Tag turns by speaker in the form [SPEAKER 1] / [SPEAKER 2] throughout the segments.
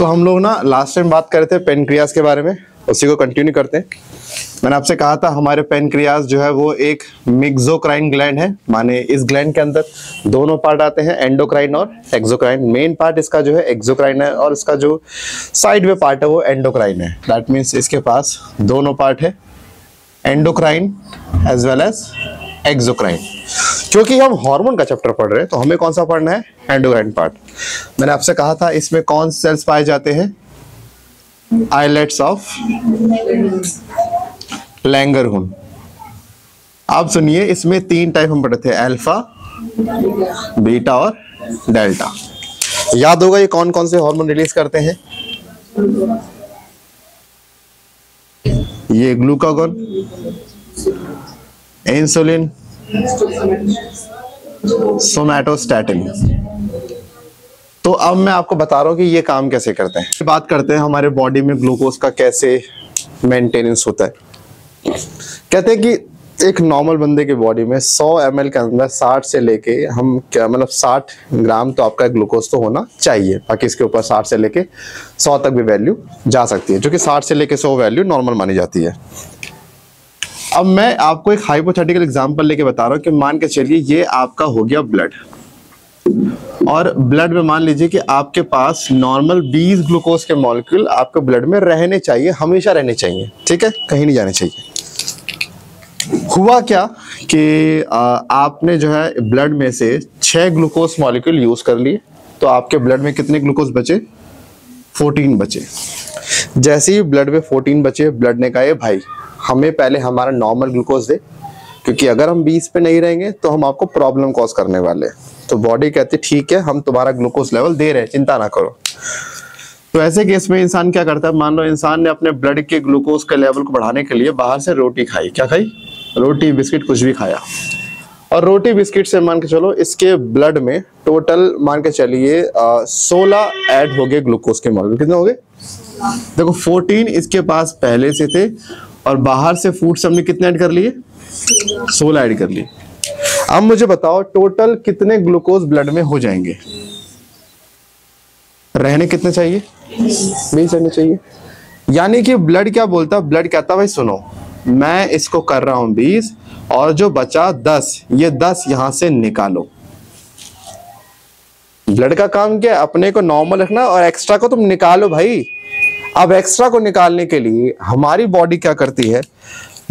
[SPEAKER 1] तो हम लोग ना लास्ट टाइम बात कर रहे थे पेनक्रियाज के बारे में, उसी को कंटिन्यू करते हैं। मैंने आपसे कहा था हमारे पेनक्रियाज जो है वो एक मिक्सोक्राइन ग्लैंड है, माने इस ग्लैंड के अंदर दोनों पार्ट आते हैं, एंडोक्राइन और एक्सोक्राइन। मेन पार्ट इसका जो है एक्सोक्राइन है और इसका जो साइड में पार्ट है वो एंडोक्राइन है। दैट मीन्स इसके पास दोनों पार्ट है, endocrine as well as exocrine. क्योंकि हम हार्मोन का चैप्टर पढ़ रहे हैं तो हमें कौन सा पढ़ना है, एंडोक्राइन पार्ट। मैंने आपसे कहा था इसमें कौन से सेल्स पाए जाते हैं, आइलेट्स ऑफ लैंगरहुन। आप सुनिए, इसमें 3 टाइप हम पढ़े थे, अल्फा, बीटा और डेल्टा। याद होगा ये कौन कौन से हार्मोन रिलीज करते हैं, ये ग्लूकागॉन, इंसुलिन, सोमैटोस्टैटिन। तो अब मैं आपको बता रहा हूं कि ये काम कैसे करते हैं। बात करते हैं हमारे बॉडी में ग्लूकोज का कैसे मेंटेनेंस होता है। कहते हैं कि एक नॉर्मल बंदे की बॉडी में 100 ml के अंदर 60 से लेके हम क्या मतलब 60 ग्राम तो आपका ग्लूकोज तो होना चाहिए। बाकी इसके ऊपर 60 से लेके 100 तक भी वैल्यू जा सकती है, जो कि 60 से लेके 100 वैल्यू नॉर्मल मानी जाती है। अब मैं आपको एक हाइपोथेटिकल एग्जांपल लेके बता रहा हूँ कि मान के चलिए ये आपका हो गया ब्लड, और ब्लड में मान लीजिए कि आपके पास नॉर्मल 20 ग्लूकोज के मॉलिक्यूल आपके ब्लड में रहने चाहिए, हमेशा रहने चाहिए, ठीक है, कहीं नहीं जाने चाहिए। हुआ क्या कि आपने जो है ब्लड में से 6 ग्लूकोज मॉलिक्यूल यूज कर लिए, तो आपके ब्लड में कितने ग्लूकोज बचे, 14 बचे। जैसे ही ब्लड में 14 बचे, ब्लड ने कहा भाई हमें पहले हमारा नॉर्मल ग्लूकोज दे, क्योंकि अगर हम 20 पे नहीं रहेंगे तो हम आपको प्रॉब्लम कॉज करने वाले हैं। तो बॉडी कहती ठीक है हम तुम्हारा ग्लूकोज लेवल दे रहे हैं, चिंता ना करो। तो ऐसे केस में इंसान क्या करता है, मान लो इंसान ने अपने ब्लड के ग्लूकोज के लेवल को बढ़ाने के लिए बाहर से रोटी खाई, क्या खाई, रोटी बिस्किट कुछ भी खाया, और रोटी बिस्किट से मान के चलो इसके ब्लड में टोटल मान के चलिए 16 ऐड हो गए ग्लूकोज के मॉलिक्यूल। कितने हो गए, देखो 14 इसके पास पहले से थे और बाहर से फूड से हमने कितने ऐड कर लिए, 16 ऐड कर लिए। अब मुझे बताओ टोटल कितने ग्लूकोज ब्लड में हो जाएंगे, रहने कितने चाहिए, 20 रहने चाहिए। यानी कि ब्लड क्या बोलता है, ब्लड कहता है भाई सुनो मैं इसको कर रहा हूं 20 और जो बचा 10, ये 10 यहां से निकालो। ब्लड का काम क्या है, अपने को नॉर्मल रखना और एक्स्ट्रा को तुम निकालो भाई। अब एक्स्ट्रा को निकालने के लिए हमारी बॉडी क्या करती है,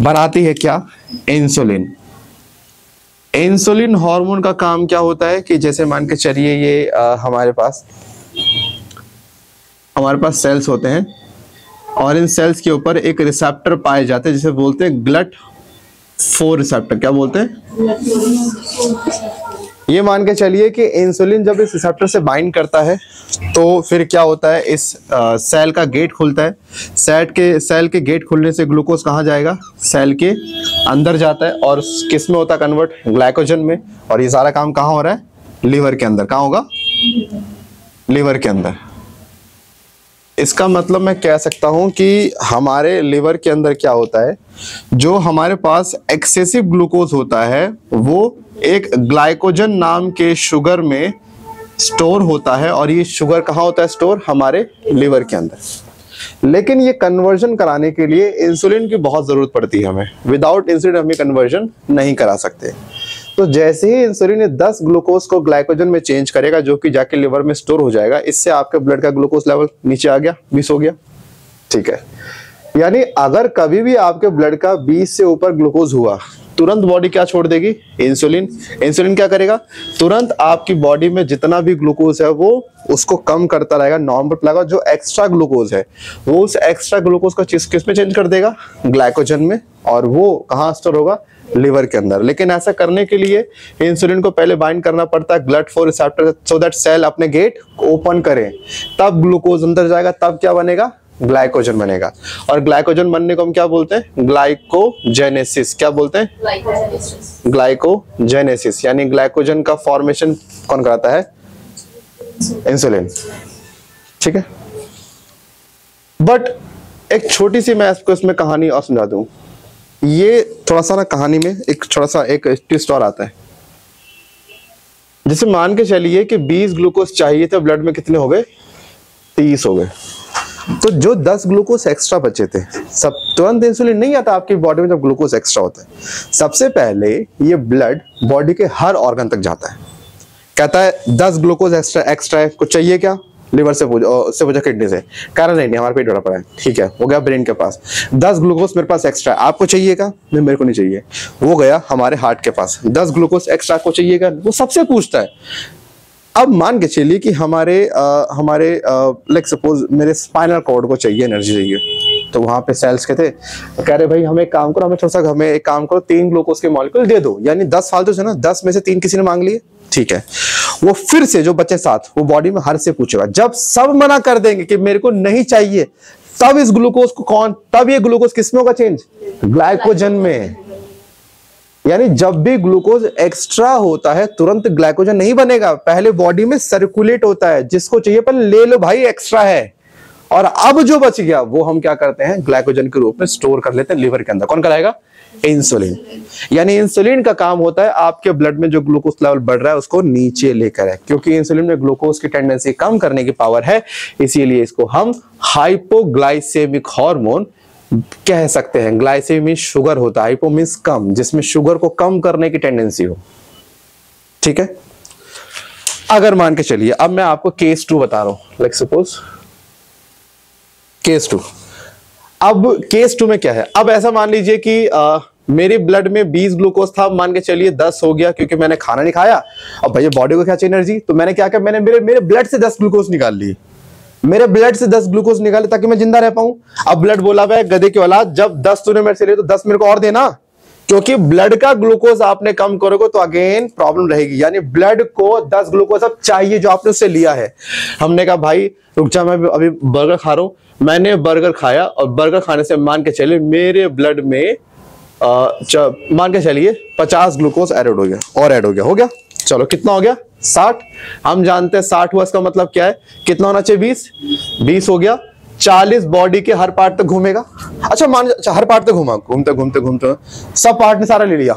[SPEAKER 1] बनाती है क्या, इंसुलिन। इंसुलिन हार्मोन का काम क्या होता है कि जैसे मान के चलिए ये हमारे पास सेल्स होते हैं और इन सेल्स के ऊपर एक रिसेप्टर पाए जाते हैं जिसे बोलते हैं GLUT4 रिसेप्टर। क्या बोलते हैं, ये मान के चलिए कि इंसुलिन जब इस रिसेप्टर से बाइंड करता है तो फिर क्या होता है, इस सेल का गेट खुलता है। सेल के गेट खुलने से ग्लूकोज कहाँ जाएगा, सेल के अंदर जाता है और किस में होता है कन्वर्ट, ग्लाइकोजन में। और ये सारा काम कहाँ हो रहा है, लीवर के अंदर। कहाँ होगा, लीवर के अंदर। इसका मतलब मैं कह सकता हूं कि हमारे लिवर के अंदर क्या होता है, जो हमारे पास एक्सेसिव ग्लूकोज होता है वो एक ग्लाइकोजन नाम के शुगर में स्टोर होता है, और ये शुगर कहाँ होता है स्टोर, हमारे लिवर के अंदर। लेकिन ये कन्वर्जन कराने के लिए इंसुलिन की बहुत जरूरत पड़ती है हमें। विदाउट इंसुलिन हम ये कन्वर्जन नहीं करा सकते। तो जैसे ही इंसुलिन 10 ग्लूकोज को ग्लाइकोजन में चेंज करेगा, जो कि जाके लिवर में स्टोर हो जाएगा, इससे आपके ब्लड का ग्लूकोज लेवल नीचे आ गया, 20 हो गया, ठीक है। यानी अगर कभी भी आपके ब्लड का 20 से ऊपर ग्लूकोज हुआ, तुरंत बॉडी क्या छोड़ देगी, इंसुलिन। इंसुलिन क्या करेगा, तुरंत आपकी बॉडी में जितना भी ग्लूकोज है वो उसको कम करता रहेगा, नॉर्मल रहेगा। जो एक्स्ट्रा ग्लूकोज है वो उस एक्स्ट्रा ग्लूकोज को किस में चेंज कर देगा, ग्लाइकोजन में, और वो कहाँ स्टोर होगा, लिवर के अंदर। लेकिन ऐसा करने के लिए इंसुलिन को पहले बाइंड करना पड़ता है GLUT4 receptor, so that cell अपने गेट ओपन करे, तब ग्लूकोज अंदर जाएगा, तब क्या बनेगा, ग्लाइकोजन बनेगा। और ग्लाइकोजन बनने को हम क्या बोलते हैं, ग्लाइकोजेनेसिस। क्या बोलते हैं, ग्लाइकोजेनेसिस। यानी ग्लाइकोजन का फॉर्मेशन कौन कराता है, इंसुलिन, ठीक है। बट एक छोटी सी मैं आपको इसमें कहानी और समझा दूं। ये थोड़ा सा ना कहानी में एक थोड़ा सा एक ट्विस्ट और आता है। जैसे मान के चलिए कि 20 ग्लूकोज चाहिए थे, ब्लड में कितने हो गए, 30 हो गए। तो जो 10 ग्लूकोज एक्स्ट्रा बचे थे, सब तुरंत इंसुलिन नहीं आता आपकी बॉडी में जब ग्लूकोज एक्स्ट्रा होता है। सबसे पहले ये ब्लड बॉडी के हर ऑर्गन तक जाता है, कहता है 10 ग्लूकोज एक्स्ट्रा है, कुछ चाहिए क्या? लिवर से पूछो, उससे पूछो किडनी से, कारण नहीं हमारा पेट बड़ा पड़ा है, ठीक है, हो गया ब्रेन के पास। 10 ग्लूकोज मेरे पास एक्स्ट्रा है, आपको चाहिए क्या? नहीं मेरे को नहीं चाहिए। वो गया हमारे हार्ट के पास, 10 ग्लूकोज एक्स्ट्रा आपको चाहिए क्या? वो सबसे पूछता है। अब मान के चलिए कि हमारे लाइक सपोज मेरे स्पाइनल कॉर्ड को चाहिए एनर्जी चाहिए, तो वहां पे सेल्स के थे, कह रहे भाई हमें एक काम करो, हमें एक काम करो, 3 ग्लूकोज के मॉलिक्यूल दे दो, यानी 10 फालतू से ना, 10 में से 3 किसी ने मांग लिए, ठीक है। वो फिर से जो बचे 7 वो बॉडी में हर से पूछेगा। जब सब मना कर देंगे कि मेरे को नहीं चाहिए, तब इस ग्लूकोज को तब ये ग्लूकोज किसमें होगा चेंज? ग्लाइकोजन में। यानी जब भी ग्लूकोज एक्स्ट्रा होता है तुरंत ग्लाइकोजन नहीं बनेगा, पहले बॉडी में सर्कुलेट होता है, जिसको चाहिए पर ले लो भाई एक्स्ट्रा है, और अब जो बच गया वो हम क्या करते हैं? ग्लाइकोजन के रूप में स्टोर कर लेते हैं लिवर के अंदर। कौन कराएगा? इंसुलिन। यानी इंसुलिन का काम होता है आपके ब्लड में जो ग्लूकोज लेवल बढ़ रहा है उसको नीचे लेकर है, क्योंकि इंसुलिन में ग्लूकोज की टेंडेंसी कम करने की पावर है, इसीलिए इसको हम हाइपोग्लाइसेमिक हार्मोन कह सकते हैं। ग्लाइसेमिक शुगर होता है, हाइपो मींस कम, जिसमें शुगर को कम करने की टेंडेंसी हो, ठीक है। अगर मान के चलिए, अब मैं आपको केस 2 बता रहा हूं, लाइक सपोज केस 2। अब केस 2 में क्या है? अब ऐसा मान लीजिए कि मेरे ब्लड में 20 ग्लूकोज था, मान के चलिए 10 हो गया क्योंकि मैंने खाना नहीं खाया। अब भैया बॉडी को क्या चाहिए? एनर्जी। तो मैंने क्या किया? मैंने मेरे ब्लड से 10 ग्लूकोज निकाल लिए, मेरे ब्लड से 10 ग्लूकोज निकाले ताकि मैं जिंदा रह पाऊं। अब ब्लड बोला भाई गधे की औलाद, जब 10 तूने मेरे से लिए तो 10 मेरे को और देना, क्योंकि ब्लड का ग्लूकोज आपने कम करोगे तो अगेन प्रॉब्लम रहेगी। यानी ब्लड को 10 ग्लूकोज अब चाहिए जो आपने उससे लिया है। हमने कहा भाई रुक जा, मैं अभी बर्गर खा रहा हूं। मैंने बर्गर खाया और बर्गर खाने से मान के चलिए मेरे ब्लड में मान के चलिए 50 ग्लूकोज ऐड हो गया, और ऐड हो गया। चलो कितना हो गया? 60। हम जानते हैं 60 हुआ, इसका मतलब क्या है? कितना होना चाहिए? 20 हो गया। 40 बॉडी के हर पार्ट तक घूमेगा। अच्छा हर पार्ट तक घूमा, घूमते सब पार्ट ने सारा ले लिया।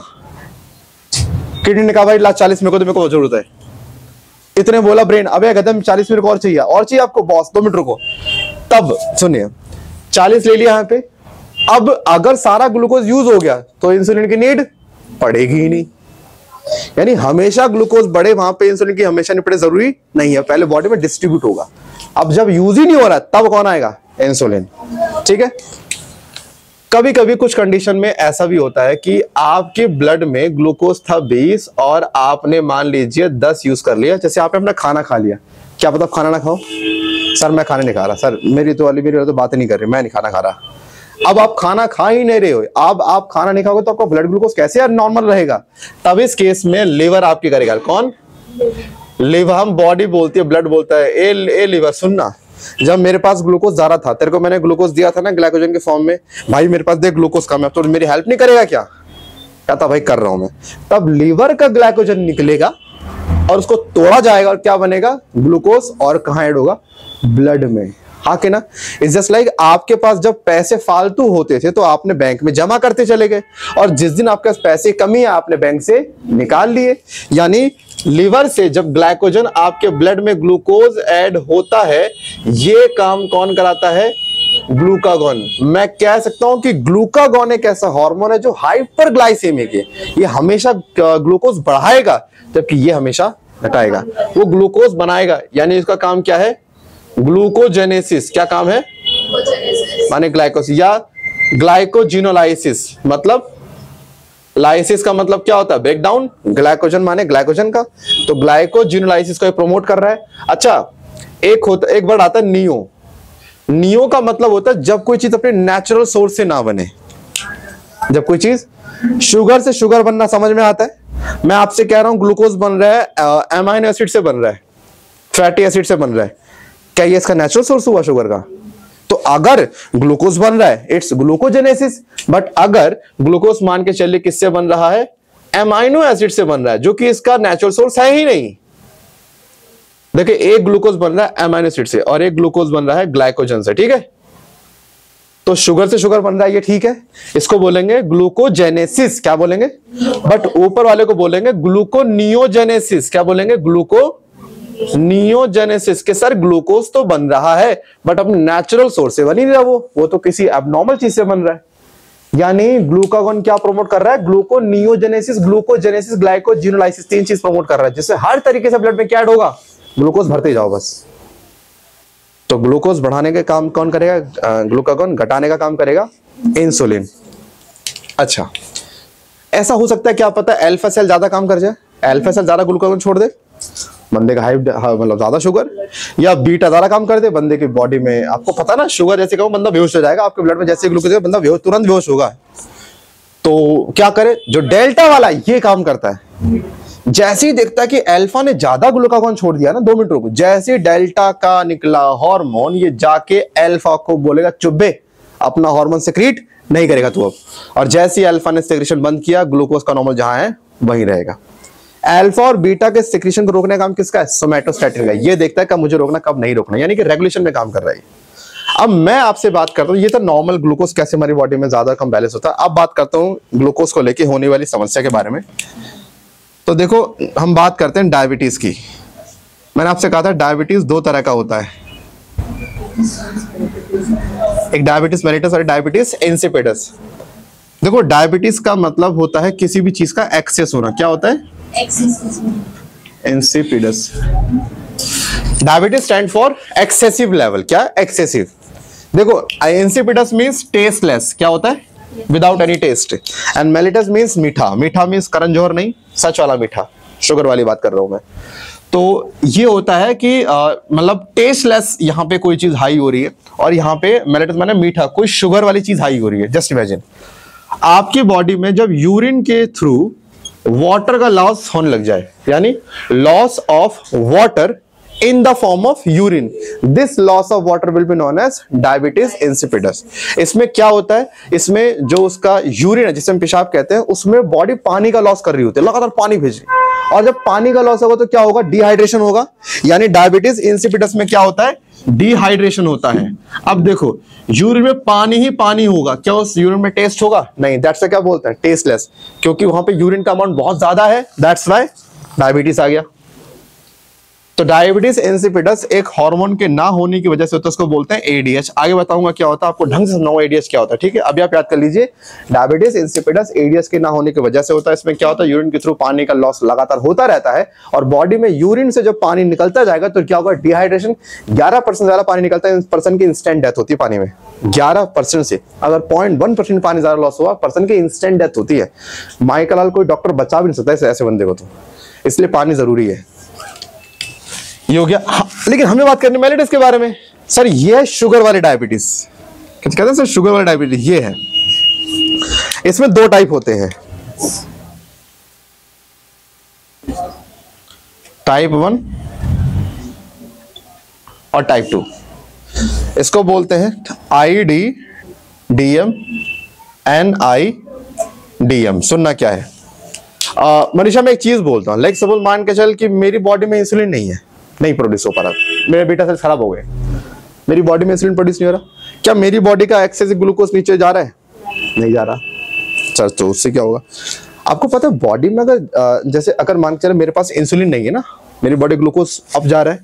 [SPEAKER 1] किडनी ने कहा भाई ला 40 मेरे को जरूरत है। इतने बोला ब्रेन, अबे गदम 40 मेरे को और चाहिए आपको बॉस, 2 मिनट रुको। तब सुनिए 40 ले लिया यहाँ पे। अब अगर सारा ग्लूकोज यूज हो गया तो इंसुलिन की नीड पड़ेगी ही नहीं। यानी हमेशा ग्लूकोज बढ़े वहां पे इंसुलिन की हमेशा नहीं पड़े जरूरी नहीं है, पहले बॉडी में डिस्ट्रीब्यूट होगा। अब जब यूज ही नहीं हो रहा तब कौन आएगा? इंसुलिन, ठीक है। कभी कभी कुछ कंडीशन में ऐसा भी होता है कि आपके ब्लड में ग्लूकोज था 20 और आपने मान लीजिए 10 यूज कर लिया। जैसे आपने अपना खाना खा लिया, क्या पता खाना ना खाओ, सर मैं खाना नहीं खा रहा, सर मेरी तो बात नहीं कर रही, मैं नहीं खाना खा रहा। अब आप खाना खा ही नहीं रहे हो, अब आप खाना नहीं खाओगे तो आपका ब्लड ग्लूकोज कैसे यार नॉर्मल रहेगा? तब इस केस में लिवर आपकी करेगा। कौन? लिवर। हम बॉडी बोलती है, ब्लड बोलता है ए लिवर सुनना, जब मेरे पास ग्लूकोज ज्यादा था, तेरे को मैंने ग्लूकोज दिया था ना ग्लाइकोजन के फॉर्म में, भाई मेरे पास देख ग्लूकोज कम है, तो मेरी हेल्प नहीं करेगा क्या? कहता भाई कर रहा हूं मैं। तब लीवर का ग्लाइकोजन निकलेगा और उसको तोड़ा जाएगा और क्या बनेगा? ग्लूकोज। और कहां ऐड होगा? ब्लड में। हाँ कि ना? इट्स जस्ट लाइक आपके पास जब पैसे फालतू होते थे तो आपने बैंक में जमा करते चले गए, और जिस दिन आपके पास पैसे कमी है आपने बैंक से निकाल लिए। यानी लिवर से जब ग्लाइकोजन आपके ब्लड में ग्लूकोज ऐड होता है, ये काम कौन कराता है? ग्लूकागॉन। मैं कह सकता हूं कि ग्लूकागॉन एक ऐसा हार्मोन है जो हाइपरग्लाइसेमिक है, ये हमेशा ग्लूकोज बढ़ाएगा जबकि ये हमेशा घटाएगा। वो ग्लूकोज बनाएगा, यानी इसका काम क्या है? ग्लूकोजेनेसिस। क्या काम है? माने ग्लाइकोसिस या ग्लाइकोजिनोलाइसिस। मतलब लाइसिस का मतलब क्या होता है? Break down. ग्लाइकोजन माने ग्लाइकोजन का, तो ग्लाइकोजिनोलाइसिस को प्रमोट कर रहा है। अच्छा एक वर्ड आता है नियो। नियो का मतलब होता है जब कोई चीज अपने नेचुरल सोर्स से ना बने। जब कोई चीज शुगर से शुगर बनना समझ में आता है। मैं आपसे कह रहा हूं ग्लूकोज बन रहा है एमाइनो एसिड से बन रहा है, फैटी एसिड से बन रहा है, क्या ये इसका नेचुरल सोर्स हुआ शुगर का? तो अगर ग्लूकोज बन रहा है इट्स ग्लूकोजेनेसिस, बट अगर ग्लूकोज मान के चलिए किससे बन रहा है? एमाइनो एसिड से बन रहा है, जो कि इसका नेचुरल सोर्स है ही नहीं। देखिए एक ग्लूकोज बन रहा है एमाइनो एसिड से और एक ग्लूकोज बन रहा है ग्लाइकोजन से, ठीक है। तो शुगर से शुगर बन रहा है, ये ठीक है, इसको बोलेंगे ग्लूकोजेनेसिस। क्या बोलेंगे? बट ऊपर वाले को बोलेंगे ग्लूकोनियोजेनेसिस। क्या बोलेंगे? नियोजेनेसिस के सर ग्लूकोज तो बन रहा है बट अपने नेचुरल सोर्स से बन ही नहीं रहा, वो तो किसी एबनॉर्मल चीज से बन रहा है। यानी ग्लूकागॉन क्या प्रमोट कर रहा है? ग्लूकोनियोजेनेसिस, ग्लूकोजेनेसिस, ग्लाइकोजिनोलाइसिस, 3 चीज प्रमोट कर रहा है, जिससे हर तरीके से ब्लड में क्या ऐड होगा? ग्लूकोज भरते जाओ बस। तो ग्लूकोज बढ़ाने का काम कौन करेगा? ग्लूकागॉन। घटाने का काम करेगा इंसुलिन। अच्छा, ऐसा हो सकता है क्या पता अल्फा सेल ज्यादा काम कर जाए, अल्फा सेल ज्यादा ग्लूकागॉन छोड़ दे, बंदे का हाई मतलब ज्यादा शुगर, या बीटा ज्यादा काम कर दे बंदे की बॉडी में। आपको पता ना शुगर जैसे कहूं बंदा बेहोश हो जाएगा, आपके ब्लड में जैसे ग्लूकोज बंदा तुरंत बेहोश होगा। तो क्या करे? जो डेल्टा वाला ये काम करता है, जैसे ही देखता है कि अल्फा ने ज्यादा ग्लूकागॉन छोड़ दिया ना, 2 मिनट रुको, जैसे डेल्टा का निकला हार्मोन ये जाके अल्फा को बोलेगा चुब्बे, अपना हार्मोन सेक्रीट नहीं करेगा तू अब। और जैसे ही अल्फा ने सेक्रेशन बंद किया, ग्लूकोज का नॉर्मल जहां है वहीं रहेगा। अल्फा और बीटा के सेक्रेशन को रोकने का काम किसका है? सोमैटोस्टैटिन का। ये देखता है कब मुझे रोकना कब नहीं रोकना, यानी कि रेगुलेशन में काम कर रहा है। अब मैं आपसे बात करता हूं, ये तो नॉर्मल ग्लूकोज कैसे हमारी बॉडी में ज्यादा कम बैलेंस होता है। अब बात करता हूं ग्लूकोज को लेके होने वाली समस्या के बारे में। तो देखो, हम बात करते हैं डायबिटीज की। मैंने आपसे कहा था डायबिटीज 2 तरह का होता है, एक डायबिटीज मेलिटस और डायबिटीज इंसिपिडस। देखो, डायबिटीज का मतलब होता है किसी भी चीज का एक्सेस होना। क्या होता है? Insipidus. Diabetes stand for excessive level. क्या? एक्सेसिव। देखो, इंसिपिडस मींस टेस्टलेस। क्या होता है? Without any taste. And mellitus means मीठा। मीठा मींस करण जौहर नहीं, सच वाला मीठा, शुगर वाली बात कर रहा हूं मैं। तो ये होता है कि मतलब टेस्टलेस, यहां पे कोई चीज हाई हो रही है, और यहां पे मेलिटस माने मीठा, कोई शुगर वाली चीज हाई हो रही है। जस्ट इमेजिन आपकी बॉडी में जब यूरिन के थ्रू वाटर का लॉस होने लग जाए, यानी loss of water in the form of urine, this loss of water will be known as diabetes insipidus। इसमें क्या होता है? इसमें जो उसका यूरिन है, जिसे हम पेशाब कहते हैं, उसमें बॉडी पानी का लॉस कर रही होती है, लगातार पानी भेज रही है। और जब पानी का लॉस होगा तो क्या होगा? डिहाइड्रेशन होगा। यानी डायबिटीज इंसिपिडस में क्या होता है? डिहाइड्रेशन होता है। अब देखो, यूरिन में पानी ही पानी होगा, क्या उस यूरिन में टेस्ट होगा? नहीं। दैट्स क्या बोलते हैं? टेस्टलेस। क्योंकि वहां पे यूरिन का अमाउंट बहुत ज्यादा है, दैट्स व्हाई डायबिटीज आ गया। तो डायबिटीज इंसिपिडस एक हार्मोन के ना होने की वजह से होता है, उसको बोलते हैं एडीएच। आगे बताऊंगा क्या होता है, आपको ढंग से समझाऊंगा एडीएच क्या होता है, ठीक है? अभी आप याद कर लीजिए, डायबिटीज इंसिपिडस एडीएच के ना होने की वजह से होता है। इसमें क्या होता है? यूरिन के थ्रू पानी का लॉस लगातार होता रहता है, और बॉडी में यूरिन से जब पानी निकलता जाएगा तो क्या होगा? डिहाइड्रेशन। 11% ज्यादा पानी निकलता है, पर्सन की इंस्टेंट डेथ होती है पानी में। 11% से अगर 0.1% पानी ज्यादा लॉस हुआ, पर्सन की इंस्टेंट डेथ होती है। माइकल कोई डॉक्टर बचा भी नहीं सकता ऐसे बंदे को, तो इसलिए पानी जरूरी है। ये हो गया। हाँ, लेकिन हमें बात करनी मेलिटस के बारे में। सर ये है शुगर वाली डायबिटीज। कहते हैं सर शुगर वाली डायबिटीज ये है। इसमें 2 टाइप होते हैं, टाइप 1 और टाइप 2। इसको बोलते हैं IDDM, NIDM। सुनना क्या है? मनीषा, मैं एक चीज बोलता हूं, लाइक सपोज मान के चल कि मेरी बॉडी में इंसुलिन नहीं है, नहीं प्रोड्यूस हो पा रहा, मेरे बीटा सेल्स खराब हो गए, मेरी बॉडी में इंसुलिन प्रोड्यूस नहीं हो रहा, क्या मेरी बॉडी का एक्सेसिव ग्लूकोज नीचे जा रहा है? नहीं जा रहा। सर तो उससे क्या होगा? आपको पता है बॉडी में अगर जैसे अगर मान के चले मेरे पास इंसुलिन नहीं है ना, मेरी बॉडी ग्लूकोज अप जा रहा है,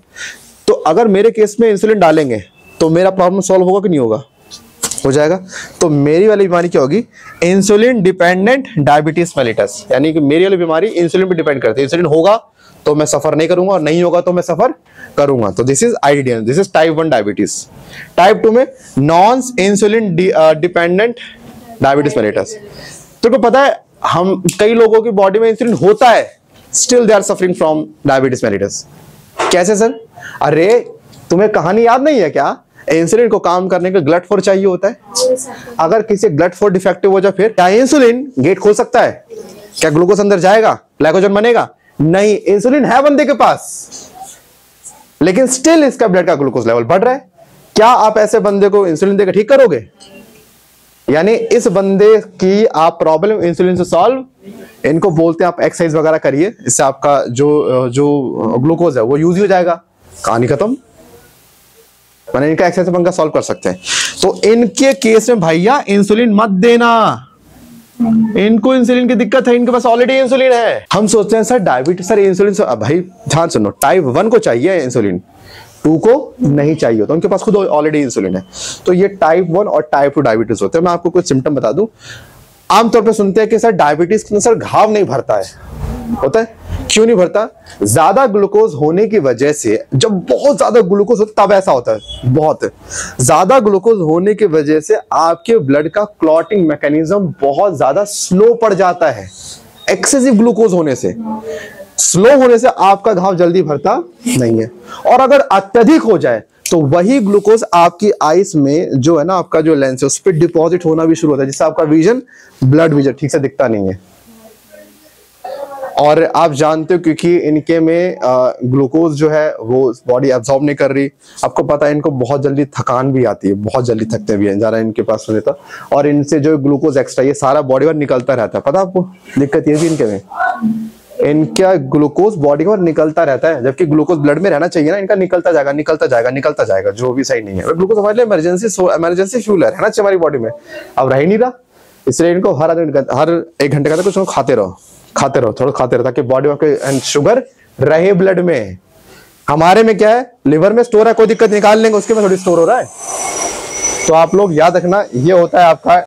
[SPEAKER 1] तो अगर मेरे केस में इंसुलिन डालेंगे तो मेरा प्रॉब्लम सॉल्व होगा कि नहीं होगा? हो जाएगा। तो मेरी वाली बीमारी क्या होगी? Insulin dependent diabetes mellitus. यानी कि मेरी वाली बीमारी इंसुलिन पे डिपेंड करती है। इंसुलिन होगा तो मैं सफर नहीं करूंगा, और नहीं होगा तो मैं सफर करूंगा। तो this is IDDM, this is type 1 diabetes. Type 2 में non insulin dependent diabetes mellitus. तो पता है हम कई लोगों की बॉडी में इंसुलिन होता है, still they are suffering from diabetes mellitus. कैसे सर? अरे तुम्हें कहानी याद नहीं है क्या? इंसुलिन को काम करने के ग्लट फोर चाहिए होता है। अगर किसी ग्लट फोर डिफेक्टिव हो जाए, फिर क्या इंसुलिन गेट खोल सकता है? क्या ग्लूकोज अंदर जाएगा? ग्लाइकोजन बनेगा? नहीं। इंसुलिन है बंदे के पास, लेकिन स्टिल इसका ब्लड का ग्लूकोज लेवल बढ़ रहा है। क्या आप ऐसे बंदे को इंसुलिन देकर ठीक करोगे? यानी इस बंदे की आप प्रॉब्लम इंसुलिन से सॉल्व, इनको बोलते हैं आप एक्सरसाइज वगैरह करिए, इससे आपका जो ग्लूकोज है वो यूज हो जाएगा, कहानी खत्म। मैंने इनका एक्सरसाइज पंगा सॉल्व कर सकते हैं। तो इनके केस में भैया इंसुलिन मत देना, इनको इंसुलिन की दिक्कत है, इनके पास ऑलरेडी इंसुलिन है। हम सोचते हैं सर डायबिटीज, सर इंसुलिन भाई ध्यान सुनो, टाइप 1 को चाहिए इंसुलिन, 2 को नहीं चाहिए होता, उनके पास खुद ऑलरेडी इंसुलिन है। तो ये टाइप 1 और टाइप 2 डायबिटीज होते हैं। मैं आपको कुछ सिम्टम बता दूं। आमतौर पे सुनते हैं कि सर डायबिटीज के सर घाव नहीं भरता है, होता है, क्यों नहीं भरता? ज्यादा ग्लूकोज होने की वजह से, जब बहुत ज्यादा ग्लूकोज होता तब ऐसा होता है। बहुत ज्यादा ग्लूकोज होने की वजह से आपके ब्लड का क्लॉटिंग मैकेनिज्म बहुत ज्यादा स्लो पड़ जाता है। एक्सेसिव ग्लूकोज होने से, स्लो होने से आपका घाव जल्दी भरता नहीं है। और अगर अत्यधिक हो जाए तो वही ग्लूकोज आपकी आईज में जो है ना, आपका जो लेंस है उस पर डिपॉजिट होना भी शुरू होता है, जिससे आपका विजन, ब्लड विजन ठीक से दिखता नहीं है। और आप जानते हो क्योंकि इनके में ग्लूकोज जो है वो बॉडी एब्जॉर्ब नहीं कर रही। आपको पता है इनको बहुत जल्दी थकान भी आती है, बहुत जल्दी थकते भी हैं, ज़रा इनके पास नहीं था। और इनसे जो ग्लूकोज एक्स्ट्रा ये सारा बॉडी पर निकलता रहता है, पता आपको? दिक्कत ये भी इनके में, इनका ग्लूकोज बॉडी पर निकलता रहता है, जबकि ग्लूकोज ब्लड में रहना चाहिए ना, इनका निकलता जाएगा निकलता जाएगा निकलता जाएगा, जो भी सही नहीं है। ग्लूकोज हमारे लिए इमरजेंसी फ्यूल है, रहना चाहिए हमारी बॉडी में, अब रह ही नहीं रहा। इसलिए इनको हर 1 घंटे का कुछ खाते रहो थोड़ा खाते रहो, ताकि बॉडी में शुगर रहे ब्लड में। हमारे में क्या है, लिवर में स्टोर है, कोई दिक्कत निकाल लेंगे, उसके में थोड़ी स्टोर हो रहा है। तो आप लोग याद रखना, ये होता है आपका